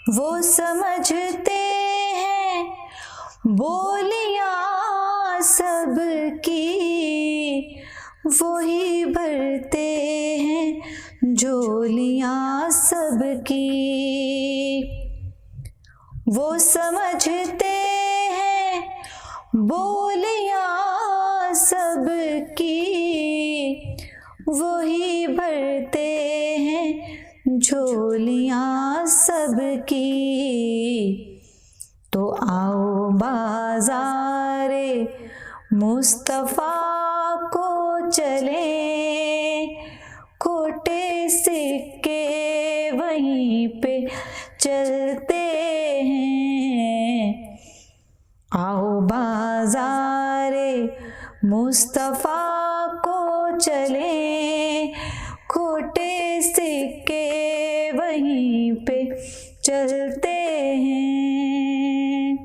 وہ سمجھتے ہیں بولیاں سب کی، وہی بھرتے ہیں جھولیاں سب کی۔ وہ سمجھتے ہیں بولیاں سب کی، وہی بھرتے ہیں جھولیاں سب کی۔ تو آؤ بازار مصطفیٰ کو چلیں، کھوٹے سکے وہیں پہ چلتے ہیں۔ آؤ بازار مصطفیٰ کو چلیں، کھوٹے سکے وہیں پہ چلتے ہیں۔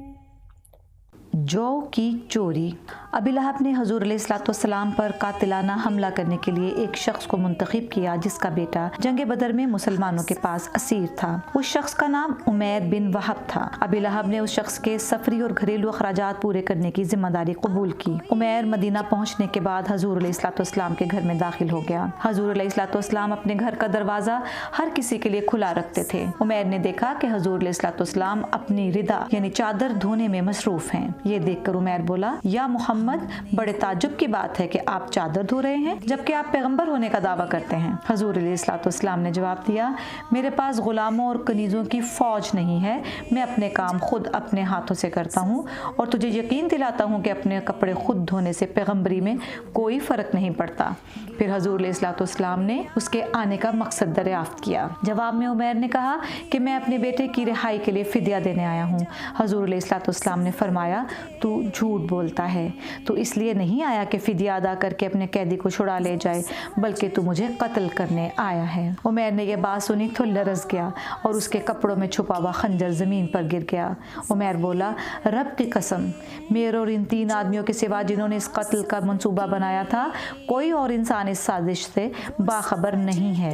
جو کی چوری۔ ابی لہب نے حضور علیہ السلام پر قاتلانہ حملہ کرنے کے لیے ایک شخص کو منتخب کیا جس کا بیٹا جنگ بدر میں مسلمانوں کے پاس اسیر تھا۔ اس شخص کا نام عمیر بن وہب تھا۔ ابی لہب نے اس شخص کے سفری اور گھریلو اخراجات پورے کرنے کی ذمہ داری قبول کی۔ عمیر مدینہ پہنچنے کے بعد حضور علیہ السلام کے گھر میں داخل ہو گیا۔ حضور علیہ السلام اپنے گھر کا دروازہ ہر کسی کے لیے کھلا رکھتے تھے۔ عمیر نے دیکھا کہ حضور علیہ السلام اپنی ردا یعنی چادر دھونے میں مصروف ہیں۔ یہ دیکھ کر عمیر بولا، یا محمد، بڑے تعجب کی بات ہے کہ آپ چادر دھو رہے ہیں جبکہ آپ پیغمبر ہونے کا دعویٰ کرتے ہیں۔ حضور علیہ السلام نے جواب دیا، میرے پاس غلاموں اور کنیزوں کی فوج نہیں ہے، میں اپنے کام خود اپنے ہاتھوں سے کرتا ہوں اور تجھے یقین دلاتا ہوں کہ اپنے کپڑے خود دھونے سے پیغمبری میں کوئی فرق نہیں پڑتا۔ پھر حضور علیہ السلام نے اس کے آنے کا مقصد دریافت کیا۔ جواب میں عمیر نے کہا کہ میں اپنے بیٹے کی رہائی کے لیے فدیہ دینے آیا ہوں۔ حضور علیہ السلام نے فرمایا، تو جھوٹ بولتا ہے، تو اس لیے نہیں آیا کہ فدیہ ادا کر کے اپنے قیدی کو چھڑا لے جائے بلکہ تو مجھے قتل کرنے آیا ہے۔ عمیر نے یہ بات سنی تو لرز گیا اور اس کے کپڑوں میں چھپا ہوا خنجر زمین پر گر گیا۔ عمیر بولا، رب کی قسم، میرے اور ان 3 آدمیوں کے سوا جنہوں نے اس قتل کا منصوبہ بنایا تھا، کوئی اور انسان اس سازش سے باخبر نہیں ہے۔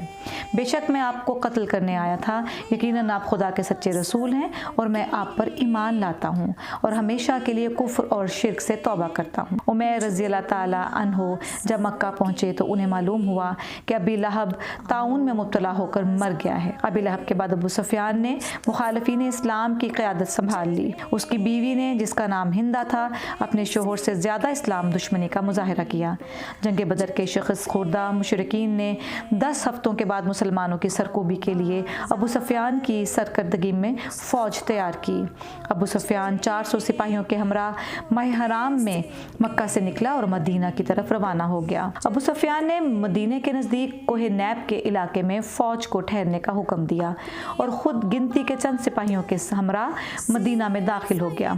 بے شک میں آپ کو قتل کرنے آیا تھا، یقیناً آپ خدا کے سچے رسول ہیں اور میں آپ پر ایمان لاتا ہوں اور ہمیشہ کے لیے کفر اور شرک سے توبہ کرتا ہوں۔ عمیر رضی اللہ تعالی عنہ جب مکہ پہنچے تو انہیں معلوم ہوا کہ ابی لہب طاعون میں مبتلا ہو کر مر گیا ہے۔ ابی لہب کے بعد ابو سفیان نے مخالفین اسلام کی قیادت سنبھال لی۔ اس کی بیوی نے، جس کا نام ہندا تھا، اپنے شوہر سے زیادہ اسلام دشمنی کا مظاہرہ کیا۔ جنگ بدر کے شکست خوردہ مشرکین نے 10 ہفتوں کے بعد مسلمانوں کی سرکوبی کے لیے ابو سفیان کی سرکردگی میں فوج تیار کی۔ ابو سفیان 400 سپاہیوں کے ہمراہ ماہ حرام میں مکہ سے نکلا اور مدینہ کی طرف روانہ ہو گیا۔ ابو سفیان نے مدینہ کے نزدیک کوہ نیب کے علاقے میں فوج کو ٹھہرنے کا حکم دیا اور خود گنتی کے چند سپاہیوں کے ہمراہ مدینہ میں داخل ہو گیا۔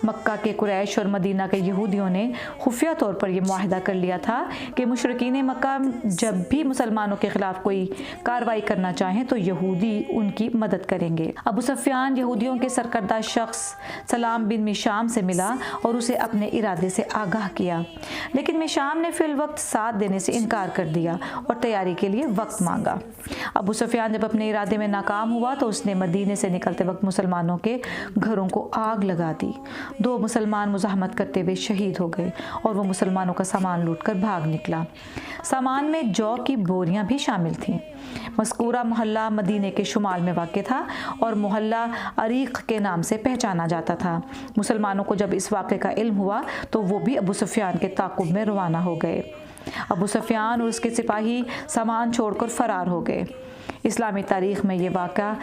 مکہ کے قریش اور مدینہ کے یہودیوں نے خفیہ طور پر یہ معاہدہ کر لیا تھا کہ مشرکین مکہ جب بھی مسلمانوں کے خلاف کوئی کارروائی کرنا چاہیں تو یہودی ان کی مدد کریں گے۔ ابو سفیان یہودیوں کے سرکردہ شخص سلام بن مشام سے ملا اور اسے اپنے ارادے سے آگاہ کیا، لیکن مشام نے فی الوقت ساتھ دینے سے انکار کر دیا اور تیاری کے لیے وقت مانگا۔ ابو سفیان جب اپنے ارادے میں ناکام ہوا تو اس نے مدینے سے نکلتے وقت مسلمانوں کے گھروں کو آگ لگا دی۔ 2 مسلمان مزاحمت کرتے ہوئے شہید ہو گئے اور وہ مسلمانوں کا سامان لوٹ کر بھاگ نکلا۔ سامان میں جو کی بوریاں بھی شامل تھیں۔ مذکورہ محلہ مدینے کے شمال میں واقع تھا اور محلہ عریق کے نام سے پہچانا جاتا تھا۔ مسلمانوں کو جب اس واقعے کا علم ہوا تو وہ بھی ابو سفیان کے تعاقب میں روانہ ہو گئے۔ ابو سفیان اور اس کے سپاہی سامان چھوڑ کر فرار ہو گئے۔ اسلامی تاریخ میں یہ واقعہ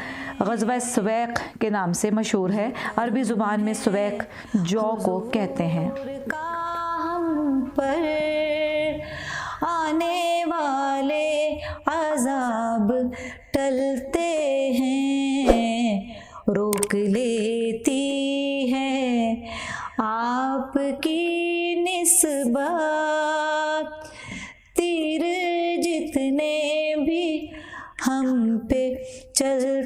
غزوہ سویق کے نام سے مشہور ہے۔ عربی زبان میں سویق جو کو کہتے ہیں۔ ہم پر آنے والے عذاب ٹلتے ہیں، روک لیتی ہے آپ کی نسبت، تیر جتنے بھی ہم پہ چل